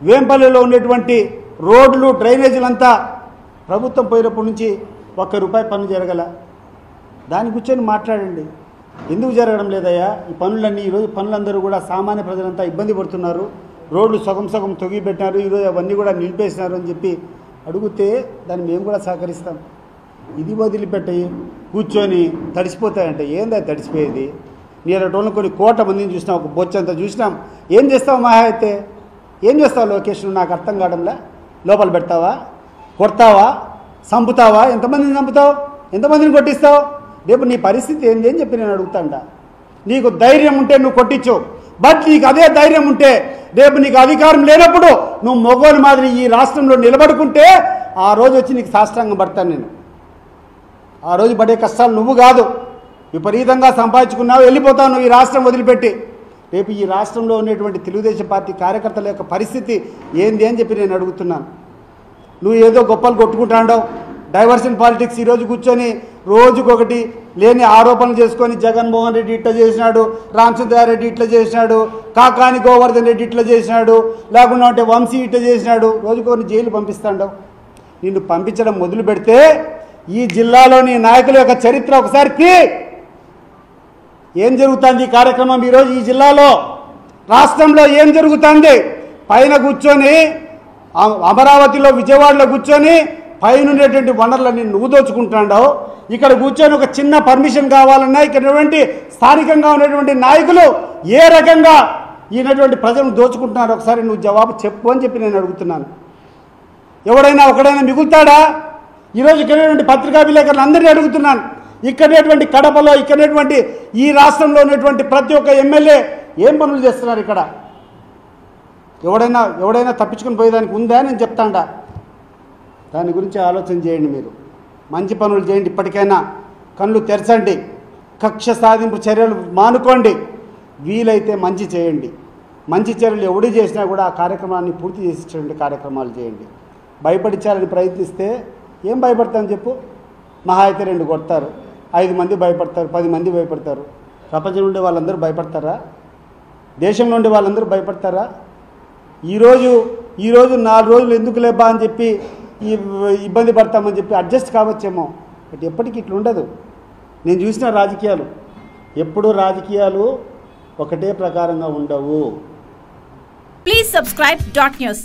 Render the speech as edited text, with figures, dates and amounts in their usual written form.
వేంపల్లిలో ఉన్నటువంటి రోడ్లు డ్రైనేజీలంతా ప్రభుత్వం పోయినప్పటి నుంచి ₹1 పన్ను జరగల. దాని కూర్చొని మాట్లాడండి. ఎందుకు జరగడం లేదయ్యా ఈ పనులన్నీ? ఈరోజు పనులందరూ కూడా సామాన్య ప్రజలంతా ఇబ్బంది పడుతున్నారు. రోడ్లు సగం సగం తొగిపెట్టినారు, ఈరోజు అవన్నీ కూడా నిలిపేసినారు అని చెప్పి అడిగితే దాన్ని మేము కూడా సహకరిస్తాం. ఇది వదిలిపెట్టి కూర్చొని తడిసిపోతాయంటే ఏందా తడిసిపోయేది? నీరటోళ్ళని కొన్ని కోట్ల మందిని చూసినాం, ఒక బొచ్చంతా చూసినాం. ఏం చేస్తావు మహా అయితే? ఏం చేస్తావు లోకేష్? నాకు అర్థం కావడంలా. లోపల పెడతావా, కొడతావా, చంపుతావా? ఎంతమందిని చంపుతావు, ఎంతమందిని కొట్టిస్తావు? రేపు నీ పరిస్థితి ఏంది అని చెప్పి నేను అడుగుతాండా. నీకు ధైర్యం ఉంటే నువ్వు కొట్టించు. బట్ నీకు అదే ధైర్యం ఉంటే రేపు నీకు అధికారం లేనప్పుడు నువ్వు మొగోని మాదిరి ఈ రాష్ట్రంలో నిలబడుకుంటే ఆ రోజు వచ్చి నీకు సాష్టాంగం పడతాను నేను. ఆ రోజు పడే కష్టాలు నువ్వు కాదు. విపరీతంగా సంపాదించుకున్నావు, వెళ్ళిపోతావు నువ్వు ఈ రాష్ట్రం వదిలిపెట్టి. రేపు ఈ రాష్ట్రంలో ఉన్నటువంటి తెలుగుదేశం పార్టీ కార్యకర్తల యొక్క పరిస్థితి ఏంది అని చెప్పి నేను అడుగుతున్నాను. నువ్వు ఏదో గొప్పలు కొట్టుకుంటాండవు, డైవర్షన్ పాలిటిక్స్. ఈరోజు కూర్చొని రోజుకొకటి లేని ఆరోపణలు చేసుకొని జగన్మోహన్ రెడ్డి ఇట్లా చేసినాడు, రామచంద్రారెడ్డి ఇట్లా చేసినాడు, కాకాని గోవర్ధన్ రెడ్డి ఇట్లా చేసినాడు, లేకుండా అంటే వంశీ ఇట్లా చేసినాడు, రోజుకొని జైలు పంపిస్తాండవు. నిన్ను పంపించడం మొదలు పెడితే ఈ జిల్లాలోని నాయకుల యొక్క చరిత్ర ఒకసారికి ఏం జరుగుతుంది ఈ కార్యక్రమం ఈరోజు ఈ జిల్లాలో రాష్ట్రంలో ఏం జరుగుతుంది? పైన కూర్చొని అమరావతిలో విజయవాడలో కూర్చొని పైన ఉండేటువంటి వనరులన్నీ నువ్వు దోచుకుంటున్నావు. ఇక్కడ కూర్చొని ఒక చిన్న పర్మిషన్ కావాలన్నా ఇక్కడ స్థానికంగా ఉన్నటువంటి నాయకులు ఏ రకంగా ఈయనటువంటి ప్రజలను దోచుకుంటున్నారు ఒకసారి నువ్వు జవాబు చెప్పు అని చెప్పి నేను అడుగుతున్నాను. ఎవడైనా ఒకడైనా మిగులుతాడా? ఈరోజు ఇక్కడ పత్రికా విలేకరులు అందరినీ అడుగుతున్నాను. ఇక్కడటువంటి కడపలో ఇక్కడటువంటి ఈ రాష్ట్రంలో ఉన్నటువంటి ప్రతి ఒక్క ఎమ్మెల్యే ఏం పనులు చేస్తున్నారు? ఇక్కడ ఎవడైనా తప్పించుకొని పోయేదానికి ఉందా నేను చెప్తాండా. దాని గురించి ఆలోచన చేయండి. మీరు మంచి పనులు చేయండి. ఇప్పటికైనా కళ్ళు తెరచండి. కక్ష సాధింపు చర్యలు మానుకోండి. వీలైతే మంచి చేయండి. మంచి చర్యలు ఎవడు చేసినా కూడా ఆ కార్యక్రమాన్ని పూర్తి చేసేటువంటి కార్యక్రమాలు చేయండి. భయపడించాలని ప్రయత్నిస్తే ఏం భయపడతామని చెప్పు? మహా అయితే 2 కొడతారు, 5 మంది భయపడతారు, 10 మంది భయపడతారు. ప్రపంచంలో ఉండే వాళ్ళందరూ భయపడతారా? దేశంలో ఉండే వాళ్ళందరూ భయపడతారా? ఈరోజు 4 రోజులు ఎందుకు లేబా అని చెప్పి ఇబ్బంది పడతామని చెప్పి అడ్జస్ట్ కావచ్చేమో. బట్ ఎప్పటికీ ఇట్లా ఉండదు. నేను చూసిన రాజకీయాలు ఎప్పుడూ రాజకీయాలు ఒకటే ప్రకారంగా ఉండవు. Please subscribe .news